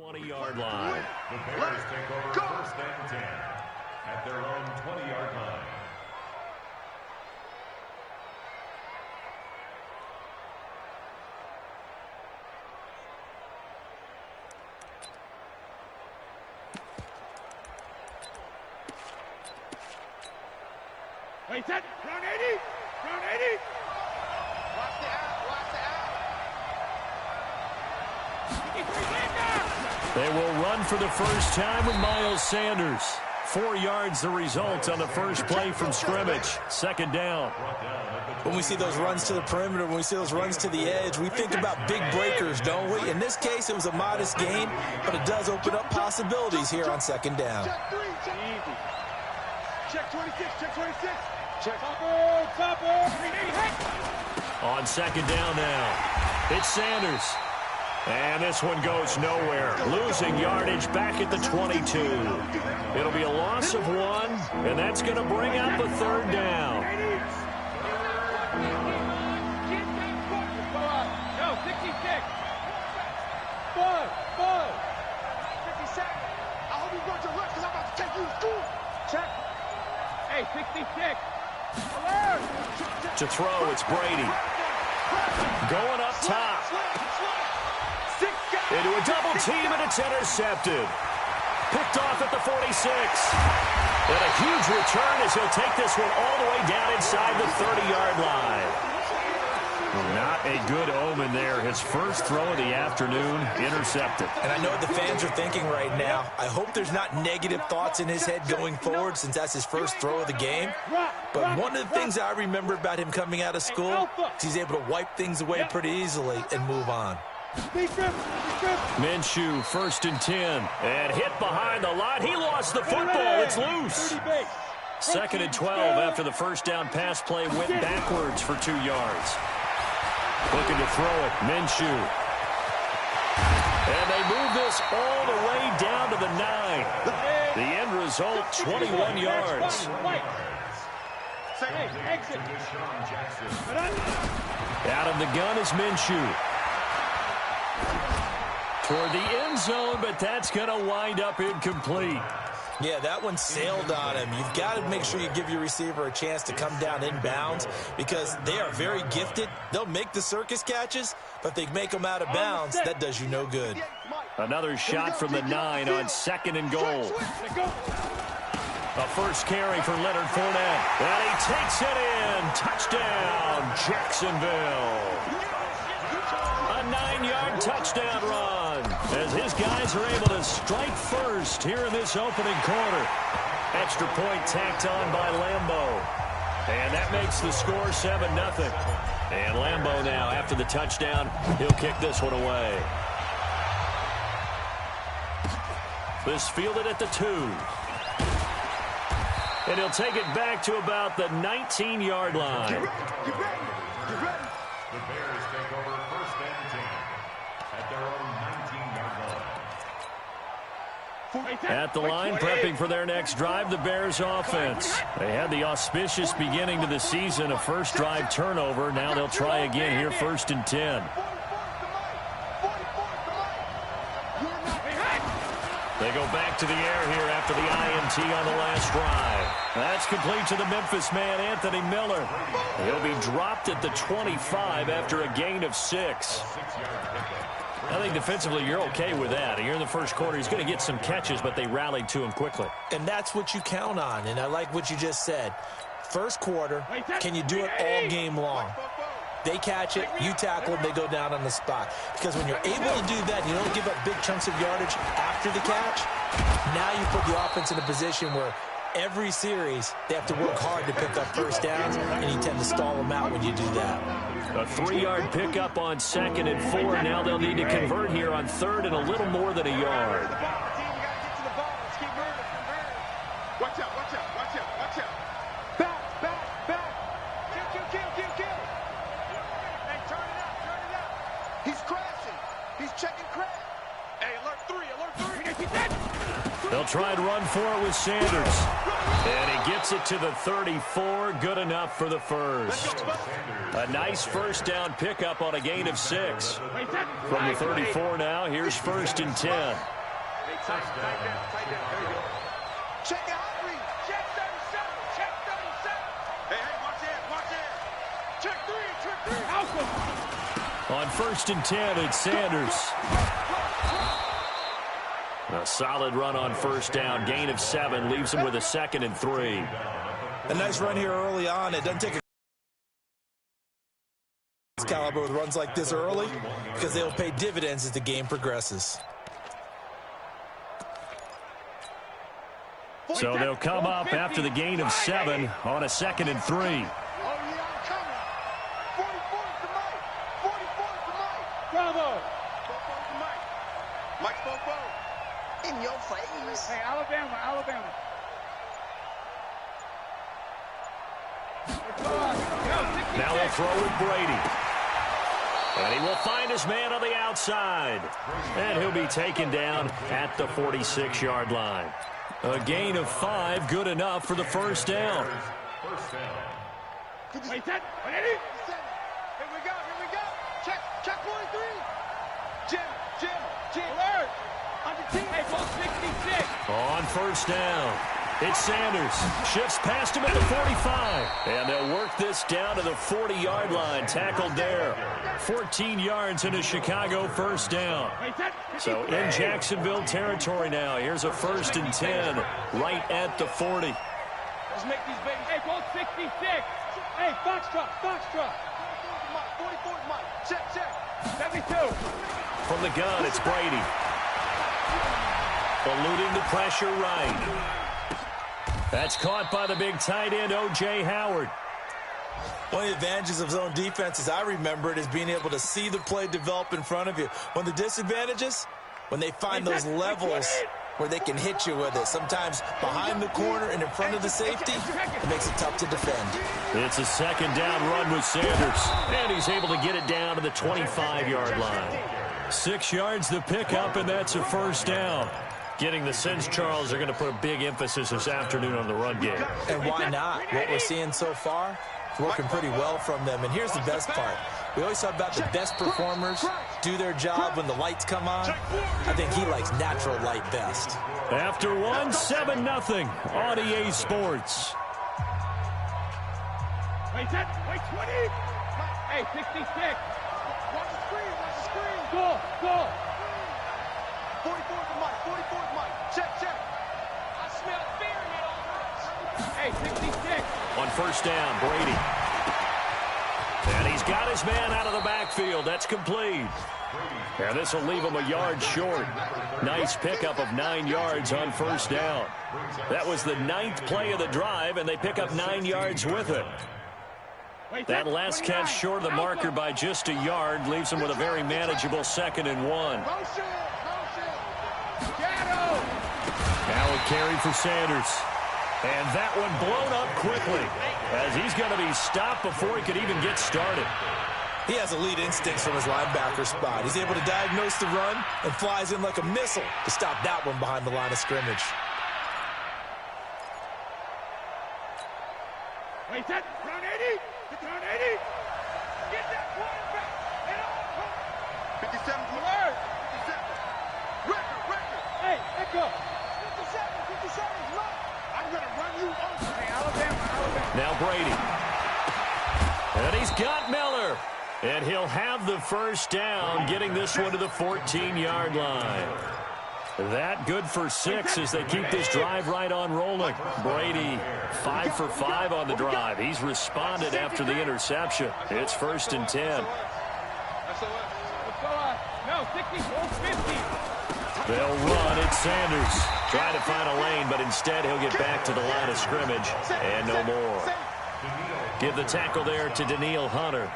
20-yard line. The Bears take over first and 10 at their own 20-yard line. Wait, set. Round 80. Round 80. Watch the out. Watch the out. They will run for the first time with Miles Sanders. 4 yards the result on the first play from scrimmage. Second down. When we see those runs to the perimeter, when we see those runs to the edge, we think about big breakers, don't we? In this case, it was a modest gain, but it does open up possibilities here on second down. Check 3. Check. Check 26. Check 26. Check. Topper. On second down now, it's Sanders. And this one goes nowhere. Losing yardage back at the 22. It'll be a loss of 1, and that's going to bring up a third down. No, 66. 5. 50 seconds. I hope you run to left because I'm about to take you to school. Check. Hey, 66. Alert. To throw, it's Brady. Going up top. Into a double team, and it's intercepted. Picked off at the 46. And a huge return as he'll take this one all the way down inside the 30-yard line. Not a good omen there. His first throw of the afternoon, intercepted. And I know what the fans are thinking right now. I hope there's not negative thoughts in his head going forward since that's his first throw of the game. But one of the things I remember about him coming out of school is he's able to wipe things away pretty easily and move on. Minshew, first and 10. And hit behind the line. He lost the football. It's loose. Second and 12 after the first down pass play went backwards for 2 yards. Looking to throw it. Minshew. And they move this all the way down to the 9. The end result, 21 yards. Out of the gun is Minshew. Toward the end zone, but that's going to wind up incomplete. Yeah, that one sailed on him. You've got to make sure you give your receiver a chance to come down inbounds because they are very gifted. They'll make the circus catches, but if they make them out of bounds, that does you no good. Another shot from the 9 on second and goal. A first carry for Leonard Fournette. And he takes it in. Touchdown, Jacksonville. A 9-yard touchdown run as his guys are able to strike first here in this opening quarter. Extra point tacked on by Lambeau. And that makes the score 7-0. And Lambeau now, after the touchdown, he'll kick this one away. This fielded at the 2. And he'll take it back to about the 19-yard line. The Bears take over first and 10 at their own 19-yard line. At the line, prepping for their next drive, the Bears offense. They had the auspicious beginning to the season, a first drive turnover. Now they'll try again here, first and 10. They go back to the air here after the INT on the last drive. That's complete to the Memphis man, Anthony Miller. He'll be dropped at the 25 after a gain of 6. I think defensively you're okay with that. Here in the first quarter, he's going to get some catches, but they rallied to him quickly. And that's what you count on, and I like what you just said. First quarter, can you do it all game long? They catch it, you tackle, they go down on the spot. Because when you're able to do that, you don't give up big chunks of yardage after the catch. Now you put the offense in a position where every series they have to work hard to pick up first downs, and you tend to stall them out when you do that. A 3-yard pickup on second and 4. Now they'll need to convert here on third and a little more than a yard. Watch out. Back. Kill. Hey, turn it out. He's crashing. He's checking crash. Hey, alert 3. They'll try and run for it with Sanders. And he gets Takes it to the 34. Good enough for the first. A nice first down pickup on a gain of 6. From the 34 now, here's 1st and 10. Tight down. There you go. Check out three. Check 37. Check 37. Hey, watch it. Check three. Outcome. On 1st and 10, it's Sanders. A solid run on 1st down. Gain of 7 leaves him with a 2nd and 3. A nice run here early on. It doesn't take a caliber with runs like this early because they'll pay dividends as the game progresses. So they'll come up after the gain of 7 on a 2nd and 3. Oh, yeah, I'm coming. 44 to Mike. 44 to Mike. Bravo. To Mike. Mike's Bobo. In your face. Hey, Alabama. Now they'll throw with Brady. And he will find his man on the outside. And he'll be taken down at the 46-yard line. A gain of 5, good enough for the 1st down. Wait, that. Ready? Here we go. Check 43. Jim. Alert. Under team. Hey, ball 66. On 1st down, it's Sanders. Shifts past him at the 45. And they'll work this down to the 40-yard line. Tackled there. 14 yards in a Chicago 1st down. So in Jacksonville territory now. Here's a 1st and 10 right at the 40. Let's make these babies. Hey, ball 66. Hey, Foxtrot. 44 Mike. Check. 72. From the gun, it's Brady. Eluding the pressure right. That's caught by the big tight end, O.J. Howard. One of the advantages of zone defense, as I remember it, is being able to see the play develop in front of you. One of the disadvantages, when they find those levels where they can hit you with it. Sometimes behind the corner and in front of the safety, it makes it tough to defend. It's a 2nd down run with Sanders. And he's able to get it down to the 25-yard line. 6 yards the pickup, and that's a 1st down. Getting the sense, Charles, are going to put a big emphasis this afternoon on the run game. And why not? What we're seeing so far, it's working pretty well from them. And here's the best part. We always talk about the best performers do their job when the lights come on. I think he likes natural light best. After 1, 7-0 on EA Sports. Wait, 20. Hey, 66. Watch the screen. Go. 44 to Mike. Check. I smell fear in it all. Hey, 66. On 1st down, Brady. And he's got his man out of the backfield. That's complete. And this will leave him a yard short. Nice pickup of 9 yards on 1st down. That was the 9th play of the drive, and they pick up 9 yards with it. That last catch short of the marker by just a yard leaves him with a very manageable 2nd and 1. Now a carry for Sanders. And that one blown up quickly as he's going to be stopped before he could even get started. He has elite instincts from his linebacker spot. He's able to diagnose the run and flies in like a missile to stop that one behind the line of scrimmage. Wait, that run 80. Get that quarterback. 57 to alert. 57. Record. Hey, echo. 57. Look. I'm going to run you over. Hey, Alabama. Now Brady. And he's got Miller. And he'll have the 1st down, getting this one to the 14-yard line. That good for 6 as they keep this drive right on rolling. Brady 5 for 5 on the drive. He's responded after the interception. It's 1st and 10. No, 50. They'll run at Sanders. Trying to find a lane, but instead he'll get back to the line of scrimmage. And no more. Give the tackle there to Daniil Hunter.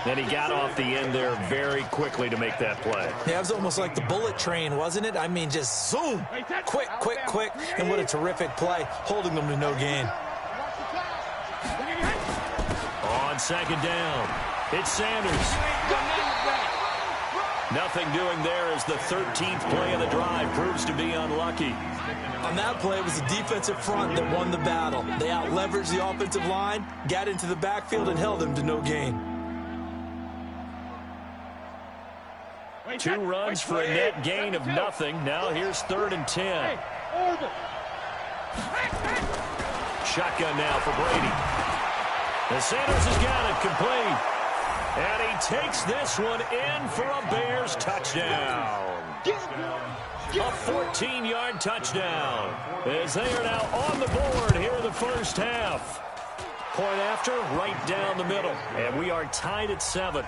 Then he got off the end there very quickly to make that play. Yeah, it was almost like the bullet train, wasn't it? I mean, just zoom. Quick. And what a terrific play, holding them to no gain. On 2nd down, it's Sanders. Nothing doing there as the 13th play of the drive proves to be unlucky. On that play, it was the defensive front that won the battle. They out-leveraged the offensive line, got into the backfield, and held them to no gain. 2 runs for a net gain of nothing. Now here's 3rd and 10. Shotgun now for Brady. And Sanders has got it complete. And he takes this one in for a Bears touchdown. A 14-yard touchdown. As they are now on the board here in the first half. Point after, right down the middle. And we are tied at 7.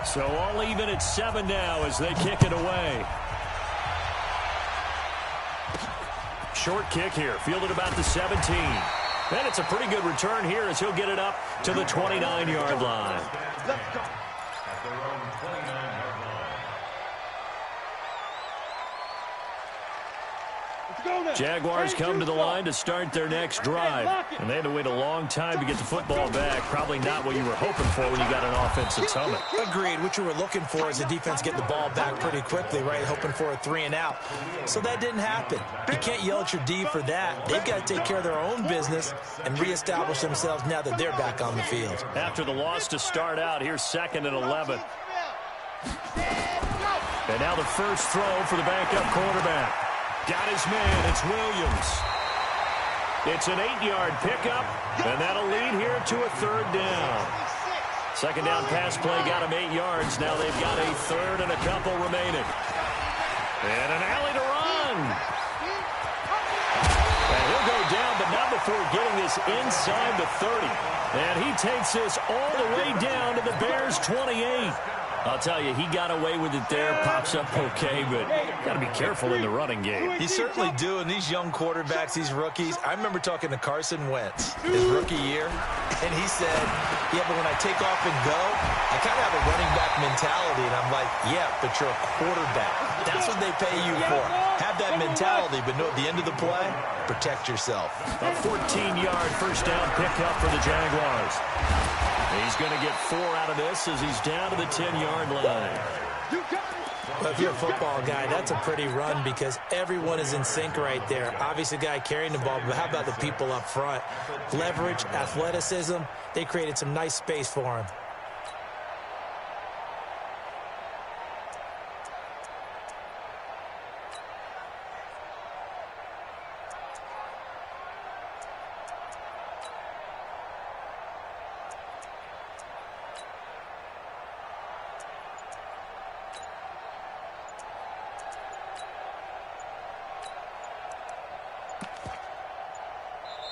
So all even at 7 now as they kick it away. Short kick here, fielded about the 17. And it's a pretty good return here as he'll get it up to the 29-yard line. Let's go. At their own 29-yard line. Jaguars come to the line to start their next drive. And they had to wait a long time to get the football back. Probably not what you were hoping for when you got an offense at Summit. Agreed. What you were looking for is the defense getting the ball back pretty quickly, right? Hoping for a 3-and-out. So that didn't happen. You can't yell at your D for that. They've got to take care of their own business and reestablish themselves now that they're back on the field. After the loss to start out, here's 2nd and 11. And now the first throw for the backup quarterback. Got his man. It's Williams. It's an 8-yard pickup, and that'll lead here to a 3rd down. 2nd down pass play got him 8 yards. Now they've got a 3rd and a couple remaining. And an alley to run. And he'll go down, but not before getting this inside the 30. And he takes this all the way down to the Bears' 28. I'll tell you, he got away with it there, pops up okay, but got to be careful in the running game. You certainly do, and these young quarterbacks, these rookies, I remember talking to Carson Wentz his rookie year, and he said, yeah, but when I take off and go, I kind of have a running back mentality, and I'm like, yeah, but you're a quarterback. That's what they pay you for. Have that mentality, but no, at the end of the play, protect yourself. A 14-yard first down pickup for the Jaguars. He's going to get 4 out of this as he's down to the 10-yard line. Well, if you're a football guy, that's a pretty run because everyone is in sync right there. Obviously, the guy carrying the ball, but how about the people up front? Leverage, athleticism, they created some nice space for him.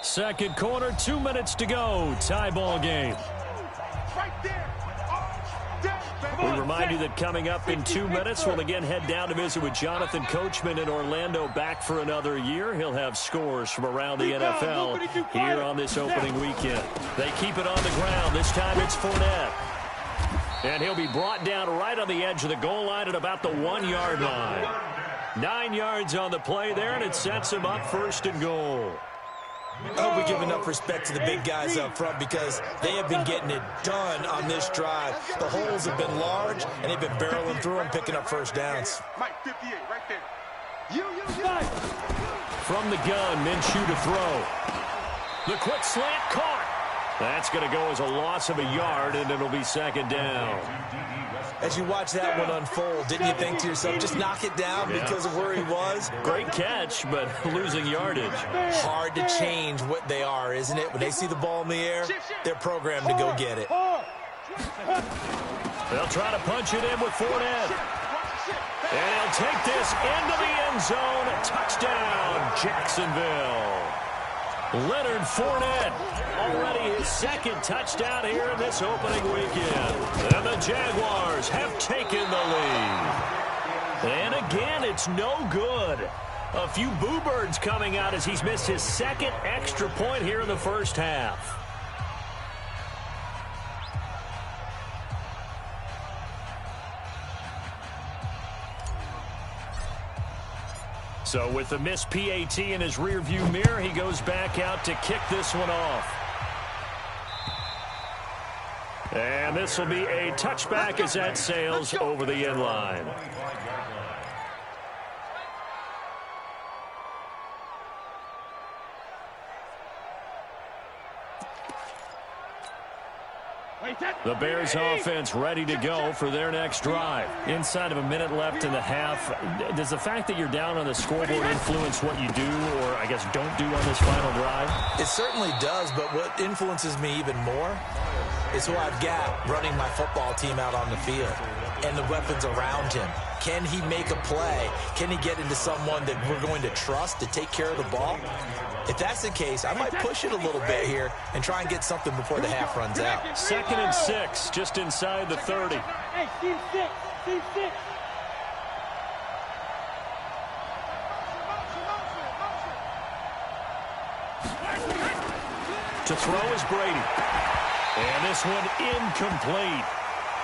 Second quarter, 2 minutes to go. Tie ball game. We remind you that coming up in 2 minutes, we'll again head down to visit with Jonathan Coachman in Orlando, back for another year. He'll have scores from around the NFL here on this opening weekend. They keep it on the ground. This time it's Fournette. And he'll be brought down right on the edge of the goal line at about the 1-yard line. 9 yards on the play there, and it sets him up 1st and goal. I hope we give enough respect to the big guys up front because they have been getting it done on this drive. The holes have been large, and they've been barreling through them, picking up first downs. Mike 58 right there. From the gun, Minshew to throw. The quick slant caught. That's going to go as a loss of a yard, and it'll be 2nd down. As you watch that one unfold, didn't you think to yourself, just knock it down because of where he was? Great catch, but losing yardage. Hard to change what they are, isn't it? When they see the ball in the air, they're programmed to go get it. They'll try to punch it in with Fournette. And he'll take this into the end zone. Touchdown, Jacksonville. Leonard Fournette, already his 2nd touchdown here in this opening weekend. And the Jaguars have taken the lead. And again, it's no good. A few boo birds coming out as he's missed his 2nd extra point here in the first half. So with the missed PAT in his rearview mirror, he goes back out to kick this one off. And this will be a touchback as that sails over the end line. The Bears offense ready to go for their next drive. Inside of a minute left in the half, does the fact that you're down on the scoreboard influence what you do or, I guess, don't do on this final drive? It certainly does, but what influences me even more is who I've got running my football team out on the field and the weapons around him. Can he make a play? Can he get into someone that we're going to trust to take care of the ball? If that's the case, I might push it a little bit here and try and get something before the half runs out. 2nd and 6, just inside the 30. Hey, team 6, team 6. To throw is Brady. And this one incomplete.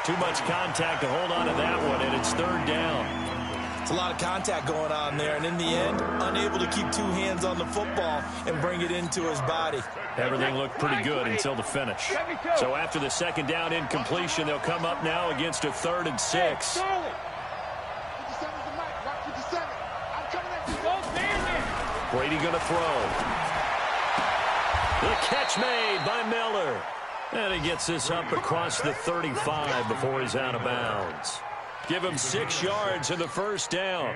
Too much contact to hold on to that one, and it's 3rd down. It's a lot of contact going on there, and in the end, unable to keep 2 hands on the football and bring it into his body. Everything looked pretty good until the finish. So after the 2nd down incompletion, they'll come up now against a 3rd and 6. Brady going to throw. The catch made by Miller. And he gets this up across the 35 before he's out of bounds. Give him 6 yards in the 1st down.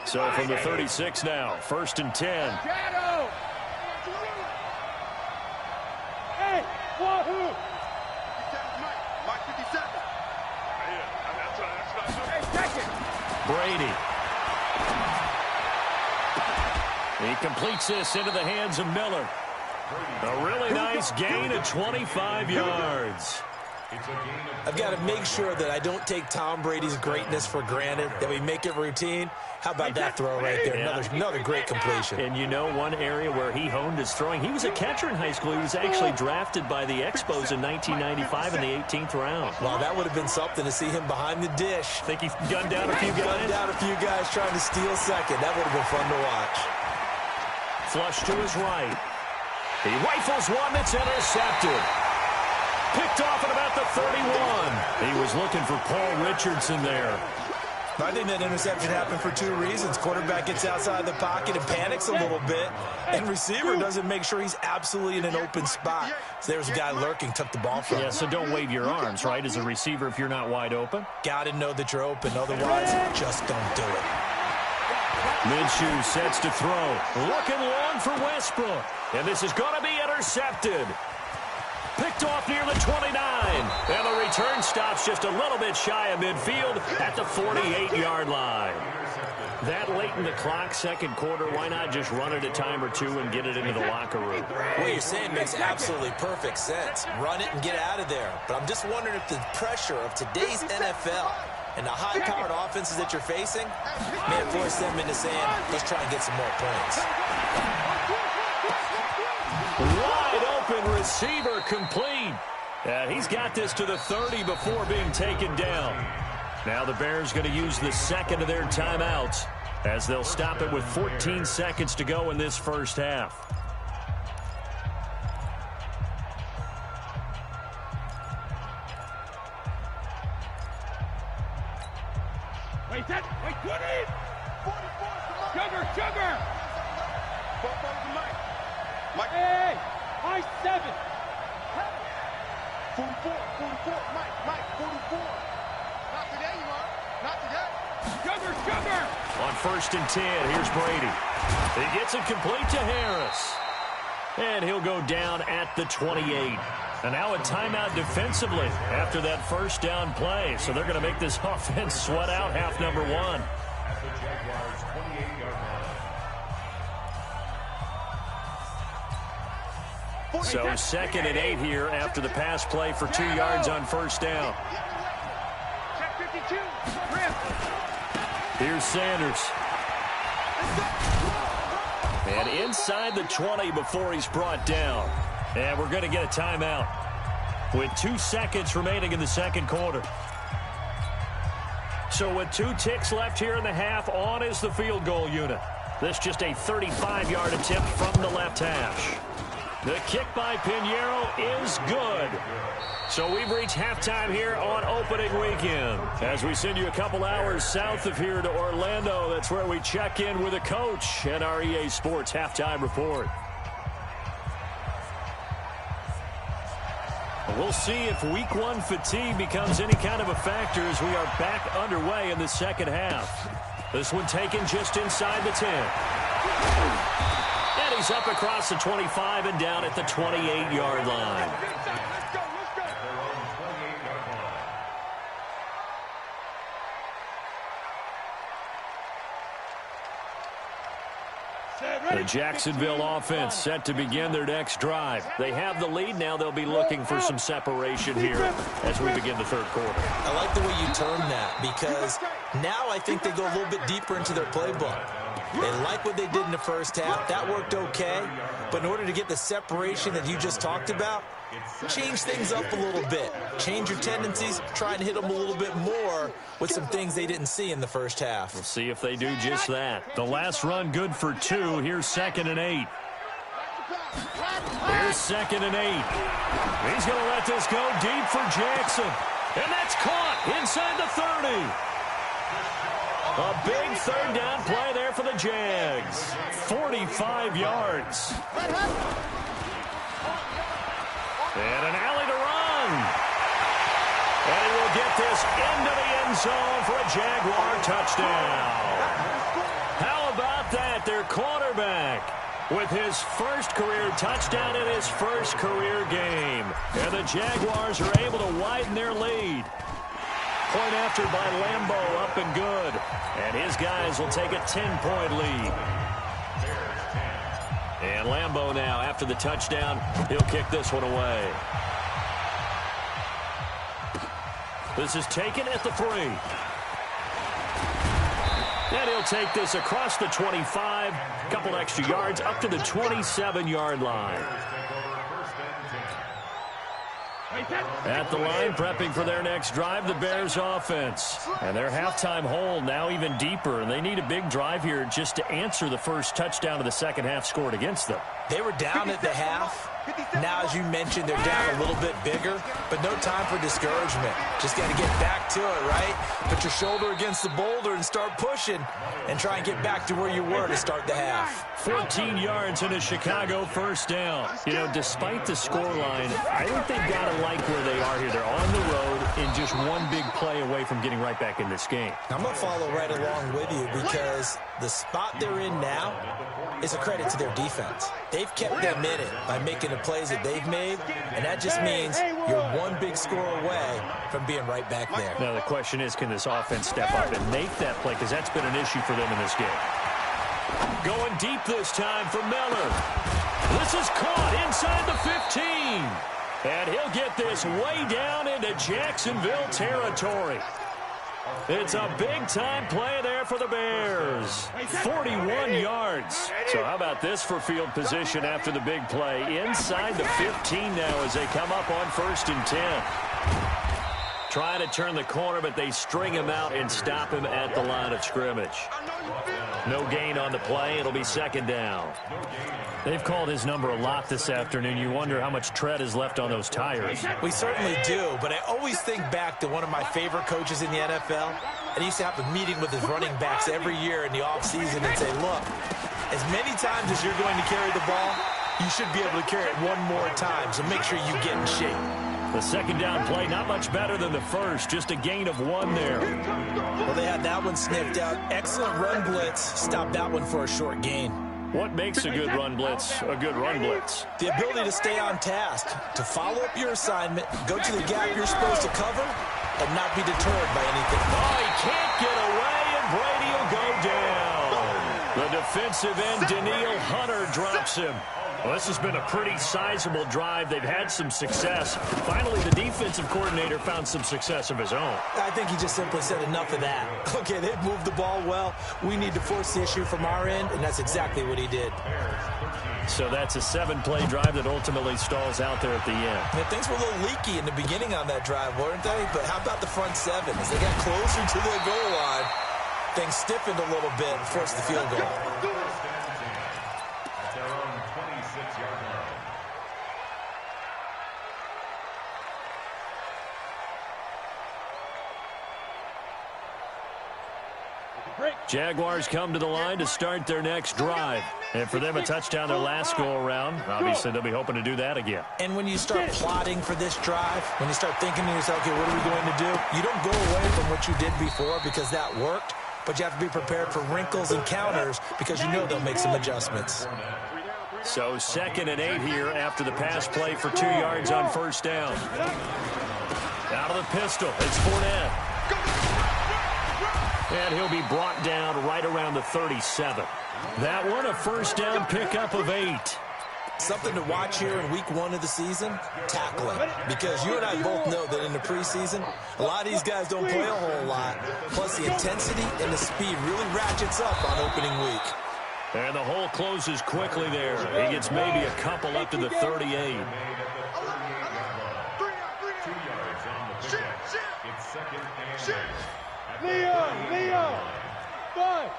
So from the 36 now, 1st and 10. Hey, wahoo! Brady. He completes this into the hands of Miller. A really nice gain of 25 yards. I've got to make sure that I don't take Tom Brady's greatness for granted, that we make it routine. How about that throw right there? Another great completion. And you know one area where he honed his throwing? He was a catcher in high school. He was actually drafted by the Expos in 1995 in the 18th round. Well, that would have been something to see him behind the dish. Think he gunned down a few guys? Gunned down a few guys trying to steal second. That would have been fun to watch. Flush to his right. He rifles one that's intercepted. Picked off at about the 31. He was looking for Paul Richardson there. I think that interception happened for 2 reasons. Quarterback gets outside the pocket and panics a little bit, and receiver doesn't make sure he's absolutely in an open spot. So there's a guy lurking, took the ball from him. Yeah, so don't wave your arms, right, as a receiver if you're not wide open. Got to know that you're open. Otherwise, just don't do it. Minshew sets to throw. Looking long for Westbrook. And this is going to be intercepted. Picked off near the 29. And the return stops just a little bit shy of midfield at the 48-yard line. That late in the clock, 2nd quarter, why not just run it a time or 2 and get it into the locker room? What you're saying makes absolutely perfect sense. Run it and get out of there. But I'm just wondering if the pressure of today's NFL and the high-powered offenses that you're facing may have forced them into saying, let's try and get some more points. Wide open receiver complete. He's got this to the 30 before being taken down. Now the Bears going to use the 2nd of their timeouts as they'll stop it with 14 seconds to go in this 1st half. Wait, good in! Sugar! Mike. Hey, high 7. 44, Mike, 44. Not today, you are. Not today. Sugar! On 1st and 10, here's Brady. He gets it complete to Harris. And he'll go down at the 28. And now a timeout defensively after that 1st down play. So they're going to make this offense sweat out half number 1. So 2nd and 8 here after the pass play for 2 yards on 1st down. Check 52. Here's Sanders. And inside the 20 before he's brought down. And we're going to get a timeout with 2 seconds remaining in the 2nd quarter. So with 2 ticks left here in the half, on is the field goal unit. This just a 35-yard attempt from the left hash. The kick by Pinheiro is good. So we've reached halftime here on opening weekend. As we send you a couple hours south of here to Orlando, that's where we check in with a coach and our EA Sports halftime report. We'll see if week one fatigue becomes any kind of a factor as we are back underway in the second half. This one taken just inside the 10. And he's up across the 25 and down at the 28-yard line. The Jacksonville offense set to begin their next drive. They have the lead now. They'll be looking for some separation here as we begin the third quarter. I like the way you term that because now I think they go a little bit deeper into their playbook. They like what they did in the first half. That worked okay. But in order to get the separation that you just talked about, change things up a little bit. Change your tendencies. Try and hit them a little bit more with some things they didn't see in the first half. We'll see if they do just that. The last run good for 2. Here's 2nd and 8. Here's 2nd and 8. He's going to let this go deep for Jackson. And that's caught inside the 30. A big third down play there for the Jags. 45 yards. And an alley to run. And he will get this into the end zone for a Jaguar touchdown. How about that? Their quarterback with his first career touchdown in his first career game. And the Jaguars are able to widen their lead. Point after by Lambeau, up and good. And his guys will take a 10-point lead. And Lambeau now, after the touchdown, he'll kick this one away. This is taken at the 3. And he'll take this across the 25, a couple extra yards, up to the 27-yard line. At the line, prepping for their next drive, the Bears offense. And their halftime hole now even deeper, and they need a big drive here just to answer the first touchdown of the second half scored against them. They were down at the half. Now, as you mentioned, they're down a little bit bigger, but no time for discouragement. Just got to get back to it, right? Put your shoulder against the boulder and start pushing and try and get back to where you were to start the half. 14 yards in a Chicago first down. You know, despite the scoreline, I think they've got to like where they are here. They're on the road and just one big play away from getting right back in this game. I'm going to follow right along with you because the spot they're in now is a credit to their defense. They've kept them in it by making the plays that they've made, and that just means you're one big score away from being right back there. Now the question is, can this offense step up and make that play, because that's been an issue for them in this game. Going deep this time for Miller. This is caught inside the 15. And he'll get this way down into Jacksonville territory. It's a big-time play there for the Bears. 41 yards. So how about this for field position after the big play? Inside the 15 now as they come up on 1st and 10. Trying to turn the corner, but they string him out and stop him at the line of scrimmage. No gain on the play. It'll be 2nd down. They've called his number a lot this afternoon. You wonder how much tread is left on those tires. We certainly do, but I always think back to one of my favorite coaches in the NFL. And he used to have a meeting with his running backs every year in the offseason and say, look, as many times as you're going to carry the ball, you should be able to carry it one more time, so make sure you get in shape. The 2nd down play, not much better than the first, just a gain of 1 there. Well, they had that one sniffed out. Excellent run blitz. Stopped that one for a short gain. What makes a good run blitz a good run blitz? The ability to stay on task, to follow up your assignment, go to the gap you're supposed to cover, and not be deterred by anything. Oh, he can't get away, and Brady will go down. The defensive end, Daniil Hunter, drops him. Well, this has been a pretty sizable drive. They've had some success. Finally, the defensive coordinator found some success of his own. I think he just simply said enough of that. Okay, they've moved the ball well. We need to force the issue from our end, and that's exactly what he did. So that's a 7-play drive that ultimately stalls out there at the end. And things were a little leaky in the beginning on that drive, weren't they? But how about the front 7? As they got closer to the goal line, things stiffened a little bit and forced the field goal. Jaguars come to the line to start their next drive. And for them, a touchdown their last go-around. Obviously, they'll be hoping to do that again. And when you start plotting for this drive, when you start thinking to yourself, okay, what are we going to do? You don't go away from what you did before because that worked, but you have to be prepared for wrinkles and counters because you know they'll make some adjustments. So 2nd and 8 here after the pass play for 2 yards on first down. Out of the pistol, it's Fournette. And he'll be brought down right around the 37. That one, a first down pickup of 8. Something to watch here in week 1 of the season, tackling. Because you and I both know that in the preseason, a lot of these guys don't play a whole lot. Plus, the intensity and the speed really ratchets up on opening week. And the hole closes quickly there. He gets maybe a couple up to the 38. Leon! 5!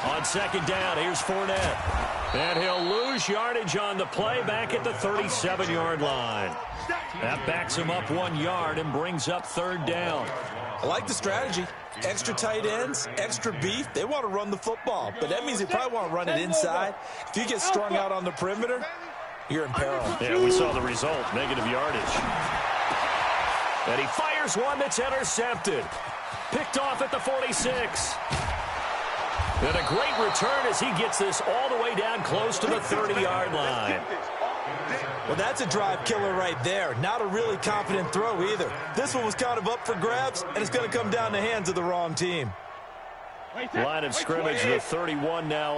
On 2nd down, here's Fournette. And he'll lose yardage on the play back at the 37-yard line. That backs him up 1 yard and brings up 3rd down. I like the strategy. Extra tight ends, extra beef. They want to run the football, but that means they probably want to run it inside. If you get strung out on the perimeter, you're in peril. Yeah, we saw the result, negative yardage. And he fires one that's intercepted. Picked off at the 46. And a great return as he gets this all the way down close to the 30-yard line. Well, that's a drive killer right there. Not a really confident throw either. This one was kind of up for grabs, and it's going to come down the hands of the wrong team. Line of scrimmage, the 31 now